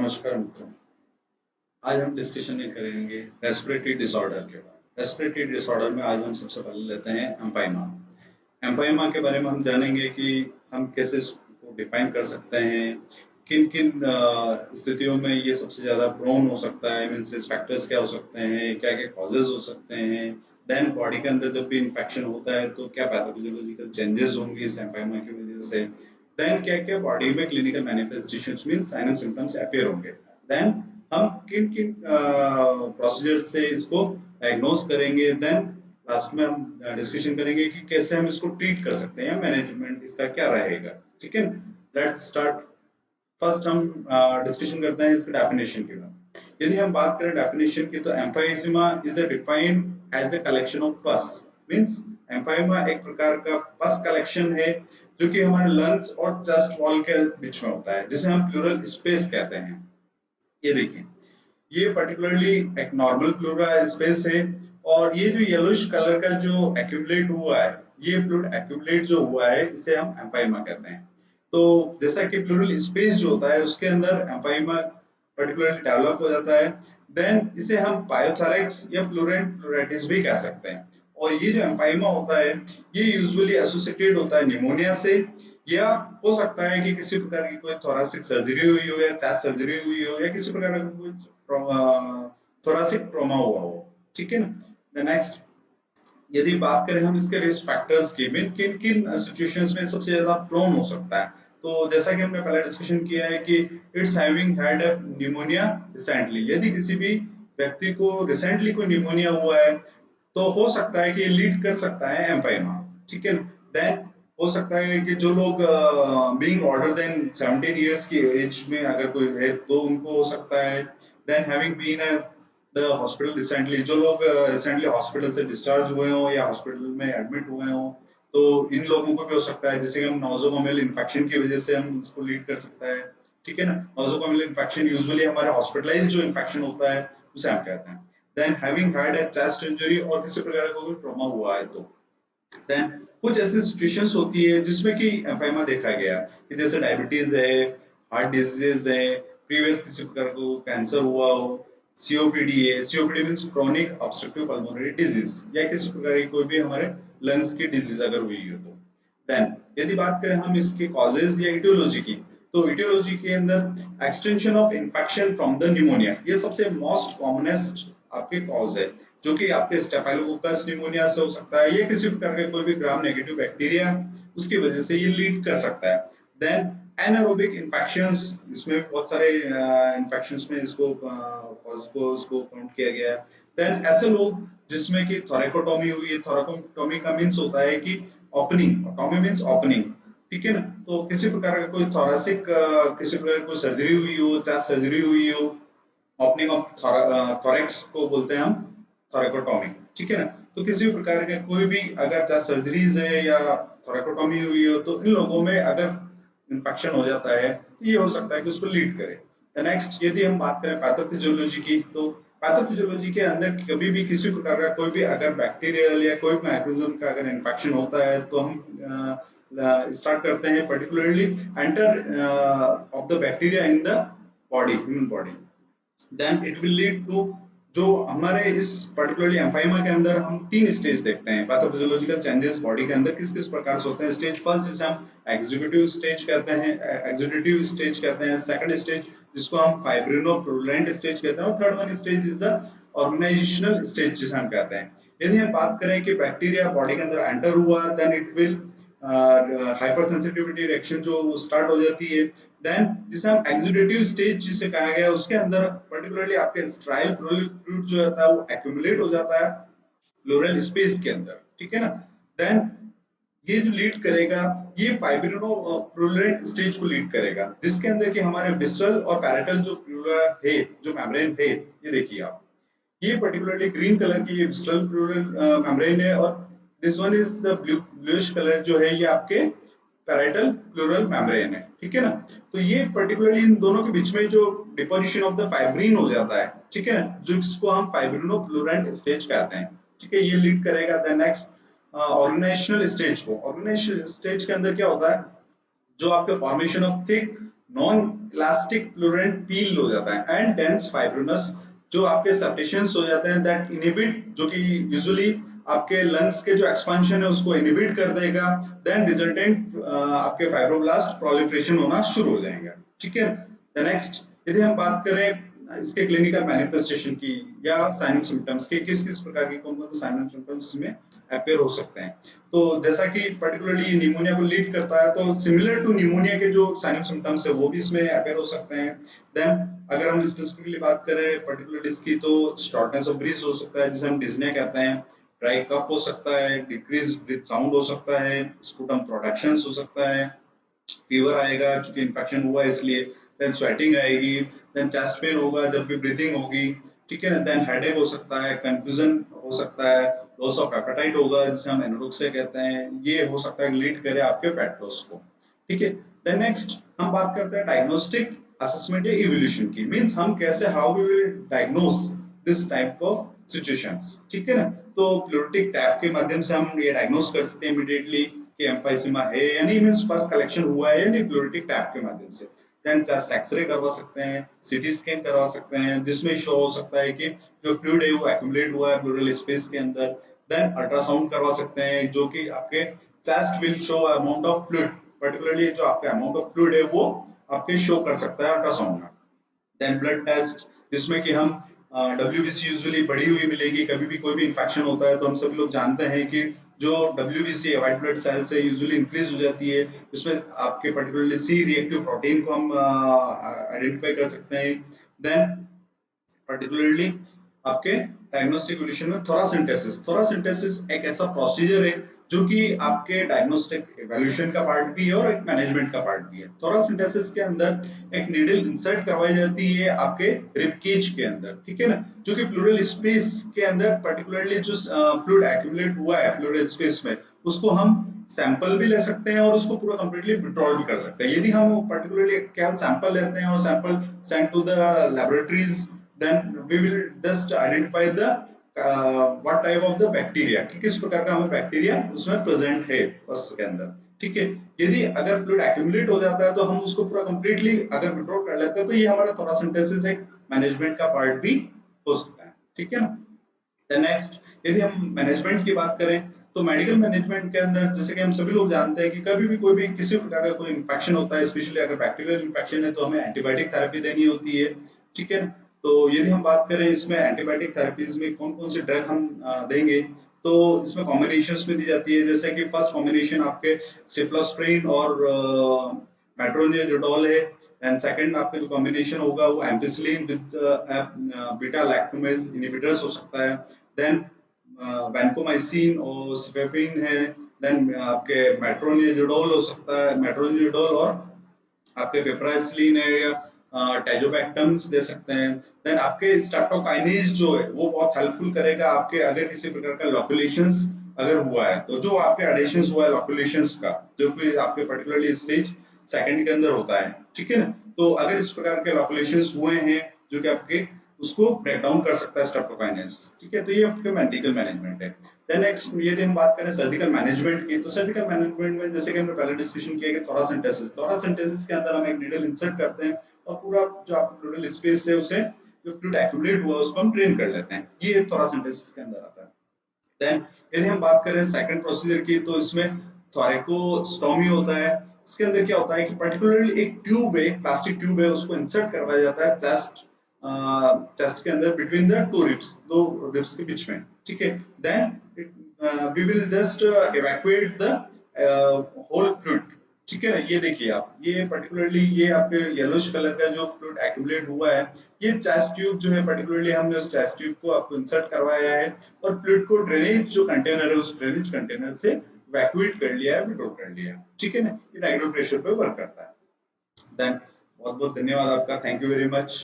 नमस्कार मित्रों। आज हम डिस्कशन में करेंगे रेस्पिरेटरी डिसऑर्डर के बारे में। रेस्पिरेटरी डिसऑर्डर में आज हम सबसे पहले लेते हैं एम्फाइमा। एम्फाइमा के बारे में हम जानेंगे कि हम कैसे इसको डिफाइन कर सकते हैं, किन किन स्थितियों में ये सबसे ज्यादा प्रोन हो सकता है, मीन्स रिस्क फैक्टर्स क्या हो सकते हैं, क्या क्या कॉजेज हो सकते हैं। देन बॉडी के अंदर जब भी इन्फेक्शन होता है तो क्या पैथोफिजियोलॉजिकल चेंजेस होंगे इस एम्फाइमा की वजह से। देन क्या क्या बॉडी में clinical manifestations means sign and symptoms appear होंगे। देन हम किन किन प्रोसीजर से इसको डायग्नोस करेंगे। देन लास्ट में हम डिस्कशन करेंगे कि कैसे हम इसको ट्रीट कर सकते हैं, मैनेजमेंट इसका क्या रहेगा। ठीक है, लेट्स स्टार्ट। फर्स्ट हम डिस्कशन करते हैं इसके डेफिनेशन के बारे। यदि हम बात करें डेफिनेशन की तो empyema is a defined as a collection of pus. Means empyema एक प्रकार का पस कलेक्शन है जो कि हमारे लंग्स और चेस्ट वॉल के बीच में होता है, जिसे हम प्लूरल स्पेस कहते हैं। ये देखिए, ये पर्टिकुलरली एक नॉर्मल प्लूरल स्पेस है और ये जो येलोइश कलर का जो एक्यूमुलेट हुआ है, ये फ्लूइड एक्यूमुलेट जो हुआ है, इसे हम एम्फाइमा कहते हैं। तो जैसा कि प्लूरल स्पेस जो होता है उसके अंदर एम्फाइमा पर्टिकुलरली डेवलप हो जाता है। देन इसे हम पायोथोरैक्स या प्लूरेंट प्लूरेटिस भी कह सकते हैं। और ये जो एम्फाइमा होता है ये यूजुअली एसोसिएटेड होता है निमोनिया से, या हो सकता है कि किसी प्रकार की कोई थोरासिक सर्जरी हुई हो या चेस्ट सर्जरी हुई हो या किसी प्रकार का कोई थोरासिक ट्रॉमा हुआ हो। ठीक है ना। नेक्स्ट, यदि बात करें हम इसके रिस्क फैक्टर्स की, मीन किन किन सिचुएशंस में सबसे ज्यादा प्रोन हो सकता है, तो जैसा कि हमने पहले डिस्कशन किया है कि it's having had a pneumonia recently. यदि किसी भी व्यक्ति को रिसेंटली कोई न्यूमोनिया हुआ है तो हो सकता है कि लीड कर सकता है एम्फाइमा। ठीक है, देन हो सकता है कि जो लोग बीइंग ऑल्डर देन 17 इयर्स की एज में अगर कोई है तो उनको हो सकता है। Then having been the hospital recently, जो लोग रिसेंटली हॉस्पिटल से डिस्चार्ज हुए हो या हॉस्पिटल में एडमिट हुए हो, तो इन लोगों को भी हो सकता है, जिसे हम नोसोकोमियल इन्फेक्शन की वजह से हम इसको लीड कर सकता है। ठीक है ना। नोसोकोमियल इन्फेक्शन यूजुअली हमारे हॉस्पिटलाइज जो इन्फेक्शन होता है उसे हम कहते हैं। Then having had a chest injury और किसी प्रकार का कोई ट्रॉमा हुआ है तो। देन कुछ ऐसी सिचुएशंस होती है जिसमें कि एम्फाइमा देखा गया कि जैसे डायबिटीज है, हार्ट डिजीज है, प्रीवियस किसी प्रकार को कैंसर हुआ हो, सीओपीडी है। COPD means chronic obstructive pulmonary disease, या किसी प्रकार की कोई भी हमारे लंग्स की डिजीज अगर हुई हो तो। देन यदि बात करें हम इसके कॉजेज या इटियोलॉजी की, तो इटियोलॉजी के अंदर extension of infection from the pneumonia, ये सबसे मोस्ट कॉमनेस्ट आपके कॉज है, जो कि आपके स्टेफाइलोकोकस निमोनिया से हो सकता है या किसी प्रकार का कोई भी ग्राम नेगेटिव बैक्टीरिया, उसकी वजह से ये लीड कर सकता है। देन एनारोबिक इन्फेक्शंस, इसमें बहुत सारे इन्फेक्शंस में इसको कॉज को इसको काउंट किया गया है। देन ऐसे लोग जिसमें कि थोरैकोटॉमी हुई है, थोरैकोटॉमी का मींस होता है कि ओपनिंग, टॉमी मींस ओपनिंग। ठीक है ना। तो किसी प्रकार का कोई थोरासिक किसी प्रकार की कोई सर्जरी हुई हो, चेस्ट सर्जरी हुई हो, ओपनिंग ऑफ थोरैक्स को बोलते हैं हम थोरैकोटॉमी। ठीक है ना। तो किसी भी प्रकार के कोई भी अगर चाहे सर्जरीज है या थोरैकोटॉमी हुई हो तो इन लोगों में अगर इन्फेक्शन हो जाता है तो ये हो सकता है कि उसको लीड करे। नेक्स्ट, यदि हम बात करें पैथोफिजियोलॉजी की, तो पैथोफिजियोलॉजी के अंदर कभी भी किसी प्रकार का कोई भी अगर बैक्टीरियल या कोई माइक्रोजन का अगर इन्फेक्शन होता है तो हम स्टार्ट करते हैं particularly enter of the bacteria in the body, human body. Then it will lead to, जो हमारे इस पर्टिकुलरली एम्फाइमा के अंदर हम तीन स्टेज देखते हैं पैथोफिजियोलॉजिकल चेंजेस बॉडी के अंदर किस किस प्रकार से होते हैं। स्टेज फर्स्ट जिसे हम एग्जीक्यूटिव स्टेज कहते हैं, एग्जीक्यूटिव स्टेज कहते हैं। सेकंड स्टेज जिसको हम फाइब्रिनोप्रूलेंट स्टेज कहते हैं, और third one stage is the organisational stage जिसे हम कहते हैं। यदि हम बात करें कि बैक्टीरिया बॉडी के अंदर एंटर हुआ, then it will hypersensitivity reaction जो स्टार्ट हो जाती है। देन जिसे हम एक्सुडेटिव स्टेज जिसे कहा गया, उसके अंदर पर्टिकुलरली आपके स्ट्राइल प्लूरल फ्लूइड जो होता है वो एक्यूमुलेट हो जाता है प्लूरल स्पेस के अंदर। ठीक है ना। देन ये जो लीड करेगा, ये फाइब्रिनो प्लूरल स्टेज को लीड करेगा, जिसके अंदर कि हमारे विसरल और पैरेटल जो प्लूरल है, जो मेम्ब्रेन है, ये देखिए आप, ये पर्टिकुलरली ग्रीन कलर की ये विस्ट्रल प्लूरल मेम्ब्रेन है, और this one is the bluish colour जो है ये आपके पैरेटल प्लूरल मेम्ब्रेन है। ठीक है ना। तो ये पर्टिकुलरली इन दोनों के बीच में जो डिपोजिशन ऑफ द फाइब्रिन हो जाता है, ठीक है ना, जो जिसको हम फाइब्रिनोप्लुरेंट स्टेज कहते हैं। ठीक है, ये लीड करेगा द नेक्स्ट ऑर्गेनाइजेशनल स्टेज को। ऑर्गेनाइजेशनल स्टेज के अंदर क्या होता है, जो आपके formation of thick non elastic pleural peel हो जाता है एंड डेंस फाइब्रोनस जो आपके सबटेशंस हो जाते हैं दैट इनहिबिट जो कि यूजुअली आपके लंग्स के जो एक्सपेंशन है उसको इनहिबिट कर देगा देन रिजल्टेंट आपके फाइब्रोब्लास्ट प्रोलिफरेशन होना शुरू हो जाएंगे ठीक है। द नेक्स्ट यदि हम बात करें इसके क्लिनिकल मैनिफेस्टेशन की या साइन सिम्टम्स के किस किस प्रकार के कौन कौन से साइन सिम्टम्स में अपेयर हो सकते हैं तो जैसा कि पर्टिकुलरली निमोनिया को लीड करता है तो सिमिलर टू निमोनिया के जो साइन सिम्टम्स है वो भी इसमें अपेयर हो सकते हैं। देन अगर हम स्पेसिफिकली बात करें पर्टिकुलर इसकी तो शॉर्टनेस ऑफ ब्रीथ हो सकता है जिसे हम डिस्ने कहते हैं, ड्राई कफ हो सकता है, डिक्रीज ब्रीथ साउंड हो सकता है, स्पूटम प्रोडक्शंस हो सकता है, फीवर आएगा क्योंकि इन्फेक्शन हुआ है इसलिए, देन स्वेटिंग आएगी, देन चेस्ट पेन होगा जब भी ब्रीथिंग होगी ठीक है ना, देन हेडेक हो सकता है, कंफ्यूजन हो सकता है, लॉस ऑफ एपेटाइट होगा जिसे हम एनोरेक्सिया कहते हैं, ये हो सकता है लीड करे आपके फैट लॉस को ठीक है। देन नेक्स्ट हम बात करते हैं डायग्नोस्टिक असेसमेंट या इवोल्यूशन की, मींस हम कैसे how we will diagnose this type of situations ठीक है ना। तो प्लूरिटिक टैप के माध्यम से हम ये डायग्नोस कर सकते हैं इमीडिएटली कि एम्फाइसीमा है या नहीं, मींस फर्स्ट कलेक्शन हुआ है या नहीं प्लूरिटिक टैप के माध्यम से। देन चेस्ट एक्सरे करवा सकते हैं, सीटी स्कैन करवा सकते हैं जिसमें शो हो सकता है कि जो फ्लूइड है वो एक्यूमुलेट हुआ है प्लूरल स्पेस के अंदर। देन अल्ट्रासाउंड करवा सकते हैं जो कि आपके chest will show amount of fluid, particularly जो आपका अमाउंट ऑफ फ्लूइड है वो आपके शो कर सकता है अल्ट्रासाउंड में। देन ब्लड टेस्ट जिसमें कि हम WBC यूजुअली बढ़ी हुई मिलेगी, कभी भी कोई भी इन्फेक्शन होता है तो हम सभी लोग जानते हैं कि जो WBC है व्हाइट ब्लड सेल से यूजुअली इंक्रीज हो जाती है, इसमें आपके पर्टिकुलरली सी रिएक्टिव प्रोटीन को हम आइडेंटिफाई कर सकते हैं। देन पर्टिकुलरली आपके डायग्नोस्टिक इवोल्यूशन में थोरासिंथेसिस एक ऐसा प्रोसीजर है जो कि आपके डायग्नोस्टिक इवोल्यूशन का पार्ट भी है और एक मैनेजमेंट का पार्ट भी है। थोरासिंथेसिस के अंदर एक नीडल इंसर्ट करवाई जाती है आपके रिब केज के अंदर ठीक है ना, जो कि प्लूरल स्पेस के अंदर पर्टिकुलरली जो फ्लूइड एक्यूमुलेट हुआ है प्लूरल स्पेस में उसको हम सैंपल भी ले सकते हैं और उसको पूरा कंप्लीटली विड्रॉल भी कर सकते हैं। यदि हम पर्टिकुलरली केवल सैंपल लेते हैं और sample send to the laboratories then we will just identify the what type of the bacteria कि किस प्रकार का हमें बैक्टीरिया उसमें प्रेजेंट है उसके अंदर ठीक है। यदि अगर फ्लूइड एक्यूमुलेट हो जाता है तो हम उसको पूरा कंप्लीटली अगर विड्रॉ कर लेते हैं तो ये हमारा थोरासिंथेसिस एक मैनेजमेंट का पार्ट भी हो सकता है ठीक है ना। नेक्स्ट यदि हम मैनेजमेंट की बात करें तो मेडिकल मैनेजमेंट के अंदर जैसे कि हम सभी लोग जानते हैं कि कभी भी कोई भी किसी प्रकार का कोई इन्फेक्शन होता है, स्पेशली अगर बैक्टीरियल इन्फेक्शन है तो हमें एंटीबायोटिक थेरेपी देनी होती है ठीक है। तो यदि हम बात करें इसमें एंटीबायोटिक थेरेपीज में कौन कौन से ड्रग हम देंगे तो इसमें कॉम्बिनेशंस में दी जाती है, जैसे कि फर्स्ट कॉम्बिनेशन आपके सिफ्लोस्प्रिन और मेट्रोनिडाजोल है, एंड सेकंड आपका जो कॉम्बिनेशन होगा वो एम्पिसिलिन विद बीटा लैक्टोमेज इनहिबिटर्स हो सकता है, देन वैनकोमाइसिन और सिफेपिन है, देन आपके मेट्रोनिडाजोल हो सकता है, मेट्रोनिडाजोल और आपके पिपराइसिलिन है या टैजोबैक्टम्स दे सकते हैं। देन आपके स्ट्रेप्टोकाइनेज जो है वो बहुत हेल्पफुल करेगा आपके अगर किसी प्रकार का लॉक्यूलेशंस अगर हुआ है तो जो आपके एडिशंस हुआ है लॉक्यूलेशंस का जो कि आपके पर्टिकुलरली स्टेज सेकंड के अंदर होता है ठीक है ना, तो अगर इस प्रकार के लॉक्यूलेशंस हुए हैं जो कि आपके उसको ब्रेक डाउन कर सकता है स्ट्रेप्टोकाइनेज ठीक है। तो ये आपके मेडिकल मैनेजमेंट है। देन नेक्स्ट यदि हम बात करें सर्जिकल मैनेजमेंट की तो सर्जिकल मैनेजमेंट में जैसे कि हमने पहले डिस्कशन किया कि थोरासिंथेसिस के अंदर हम एक नीडल इंसर्ट करते हैं और पूरा जो आपका प्लूरल स्पेस है उसे जो फ्लूइड एक्यूमुलेट हुआ उसको हम ड्रेन कर लेते हैं, ये थोरासिंथेसिस के अंदर आता है। देन यदि हम बात करें सेकंड प्रोसीजर की तो इसमें थोरैकोस्टोमी होता है। इसके अंदर क्या होता है कि पर्टिकुलरली एक ट्यूब है, प्लास्टिक ट्यूब है, उसको इंसर्ट करवाया जाता है चेस्ट के अंदर बिटवीन द टू रिब्स, दो रिब्स के बीच में ठीक है। Then we will just evacuate the whole fluid ठीक है ना। ये देखिए आप ये पर्टिकुलरली ये आपके येलोइश कलर का जो फ्लूइड एक्यूमुलेट हुआ है ये चेस्ट ट्यूब जो है पर्टिकुलरली हमने उस चेस्ट ट्यूब को आपको इंसर्ट करवाया है और फ्लूइड को ड्रेनेज जो कंटेनर है उस ड्रेनेज कंटेनर से इवैक्यूएट कर लिया है, विड्रॉ कर लिया है ठीक है ना। ये डायग्नोल प्रेशर पे वर्क करता है। देन बहुत बहुत धन्यवाद आपका, थैंक यू वेरी मच।